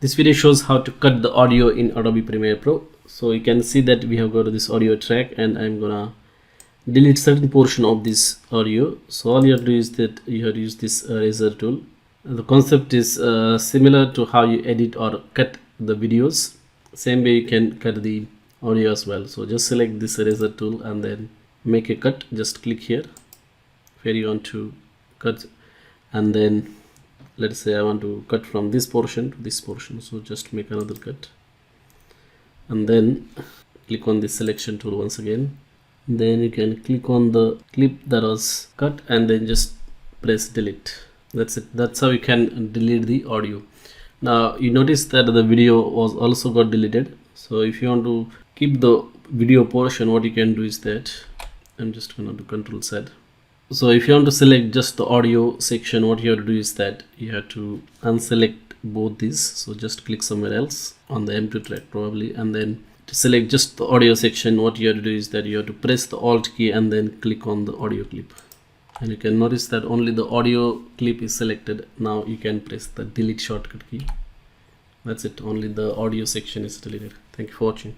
This video shows how to cut the audio in Adobe Premiere Pro. So you can see that we have got this audio track, and I'm gonna delete certain portion of this audio. So all you have to do is that you have to use this eraser tool. And the concept is similar to how you edit or cut the videos. Same way you can cut the audio as well. So just select this eraser tool and then make a cut. Just click here where you want to cut, and then let's say I want to cut from this portion to this portion, so just make another cut and then click on the selection tool once again. Then you can click on the clip that was cut and then just press delete. That's it. That's how you can delete the audio. Now you notice that the video was also got deleted. So if you want to keep the video portion, what you can do is that I'm just gonna do Control Z. So if you want to select just the audio section, what you have to do is that you have to unselect both these. So just click somewhere else on the M2 track probably, and then to select just the audio section, what you have to do is that you have to press the Alt key and then click on the audio clip. And you can notice that only the audio clip is selected. Now you can press the delete shortcut key. That's it, only the audio section is deleted. Thank you for watching.